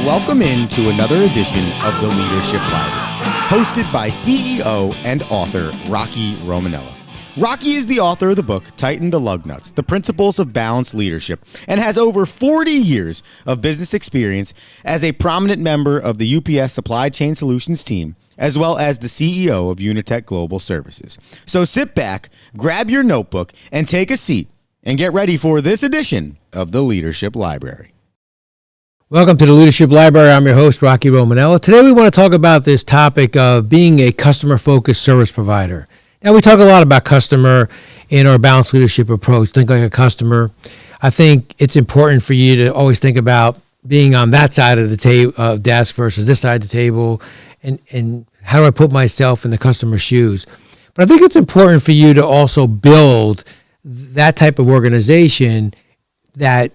Welcome into another edition of the Leadership Library, hosted by CEO and author Rocky Romanella. Rocky is the author of the book Tighten the Lug Nuts, The Principles of Balanced Leadership, and has over 40 years of business experience as a prominent member of the UPS Supply Chain Solutions team, as well as the CEO of Unitech Global Services. So sit back, grab your notebook, and take a seat, and get ready for this edition of the Leadership Library. Welcome to the Leadership Library. I'm your host, Rocky Romanella. Today we want to talk about this topic of being a customer-focused service provider. Now, we talk a lot about customer in our balanced leadership approach. Think like a customer. I think it's important for you to always think about being on that side of the desk versus this side of the table, and how do I put myself in the customer's shoes. But I think it's important for you to also build that type of organization that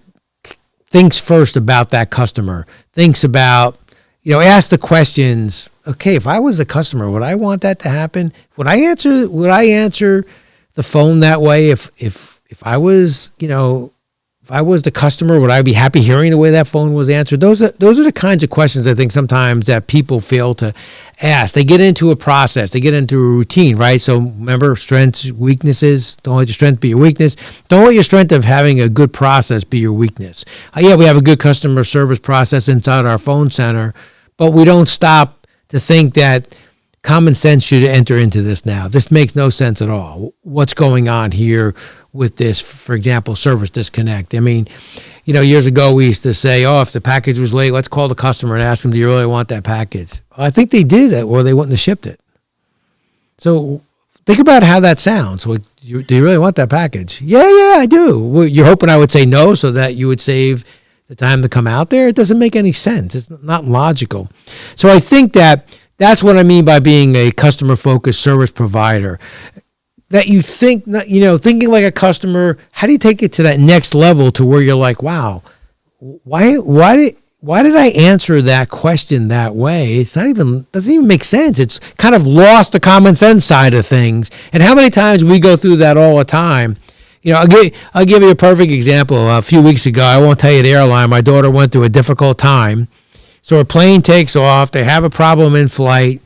thinks first about that customer, thinks about, ask the questions. Okay, if I was a customer, would I want that to happen? Would I answer the phone that way? If I was, if I was the customer, would I be happy hearing the way that phone was answered? Those are the kinds of questions I think sometimes that people fail to ask. They get into a process, they get into a routine, right? So remember, strengths, weaknesses. Don't let your strength be your weakness. Don't let your strength of having a good process be your weakness. Yeah, we have a good customer service process inside our phone center, but we don't stop to think that common sense should enter into this now. This makes no sense at all. What's going on here with this, for example, service disconnect? I mean, years ago we used to say, if the package was late, let's call the customer and ask them, do you really want that package? Well, I think they did that, or they wouldn't have shipped it. So think about how that sounds. Well, do you really want that package? Yeah, I do. Well, you're hoping I would say no so that you would save the time to come out there? It doesn't make any sense. It's not logical. So I think that's what I mean by being a customer-focused service provider. That you think, thinking like a customer, how do you take it to that next level to where you're like, wow, why did I answer that question that way? Doesn't even make sense. It's kind of lost the common sense side of things. And how many times we go through that all the time? I'll give you a perfect example. A few weeks ago, I won't tell you the airline, my daughter went through a difficult time. So her plane takes off. They have a problem in flight.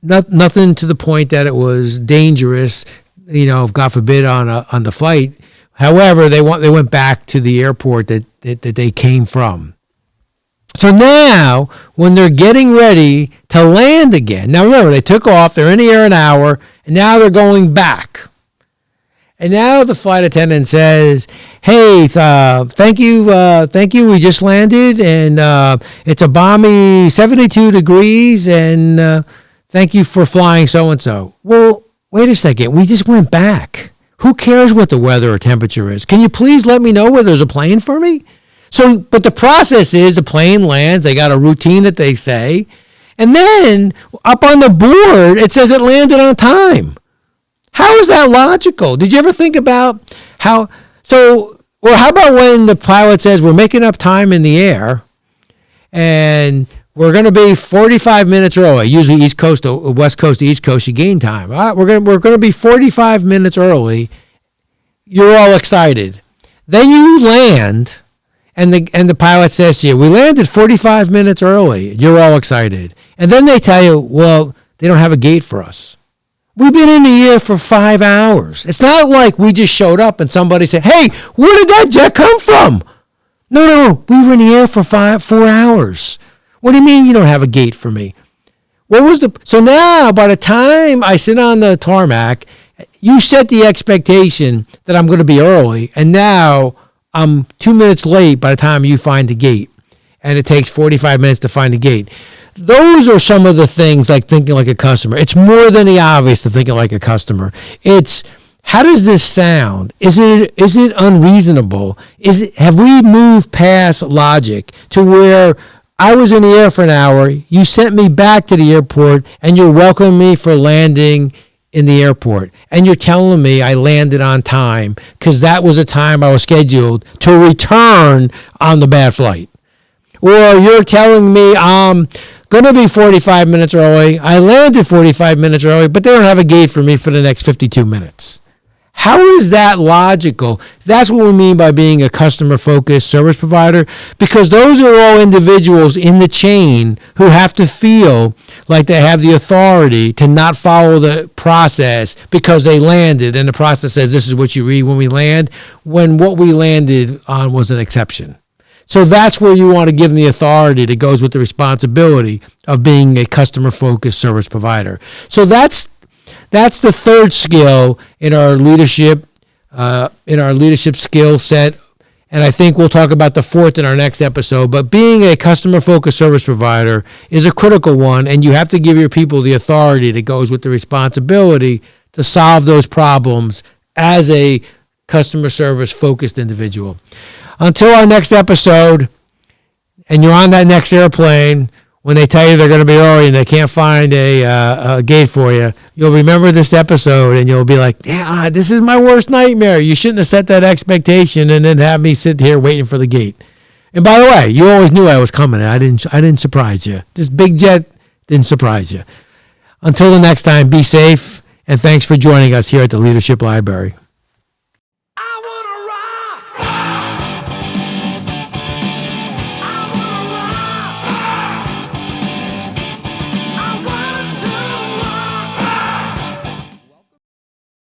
Nothing to the point that it was dangerous, God forbid, on the flight. However, they went back to the airport that they came from. So now, when they're getting ready to land again, now remember, they took off. They're in the air an hour, and now they're going back. And now the flight attendant says, hey, thank you. We just landed, and it's a balmy 72 degrees, and thank you for flying so-and-so. Well, wait a second. We just went back. Who cares what the weather or temperature is? Can you please let me know where there's a plane for me? So, but the process is the plane lands. They got a routine that they say. And then up on the board, it says it landed on time. How is that logical? Did you ever think about how about when the pilot says we're making up time in the air and we're going to be 45 minutes early. Usually East Coast to West Coast to East Coast, you gain time. All right, we're going to be 45 minutes early. You're all excited. Then you land, and the pilot says to you, we landed 45 minutes early. You're all excited. And then they tell you, well, they don't have a gate for us. We've been in the air for 5 hours. It's not like we just showed up and somebody said, hey, where did that jet come from? No, we were in the air for 4 hours. What do you mean you don't have a gate for me? So now, by the time I sit on the tarmac, you set the expectation that I'm going to be early, and now I'm 2 minutes late by the time you find the gate, and it takes 45 minutes to find the gate. Those are some of the things like thinking like a customer. It's more than the obvious to thinking like a customer. It's, how does this sound? Is it unreasonable? Have we moved past logic to where I was in the air for an hour, you sent me back to the airport, and you're welcoming me for landing in the airport, and you're telling me I landed on time because that was the time I was scheduled to return on the bad flight? Or you're telling me I'm going to be 45 minutes early, I landed 45 minutes early, but they don't have a gate for me for the next 52 minutes. How is that logical? That's what we mean by being a customer-focused service provider, because those are all individuals in the chain who have to feel like they have the authority to not follow the process because they landed, and the process says this is what you read when we land, when what we landed on was an exception. So that's where you want to give them the authority that goes with the responsibility of being a customer-focused service provider. So that's the third skill in our leadership skill set. And I think we'll talk about the fourth in our next episode. But being a customer-focused service provider is a critical one, and you have to give your people the authority that goes with the responsibility to solve those problems as a customer service-focused individual. Until our next episode, and you're on that next airplane, when they tell you they're going to be early and they can't find a gate for you, you'll remember this episode and you'll be like, yeah, this is my worst nightmare. You shouldn't have set that expectation and then have me sit here waiting for the gate. And by the way, you always knew I was coming. I didn't surprise you. This big jet didn't surprise you. Until the next time, be safe, and thanks for joining us here at the Leadership Library.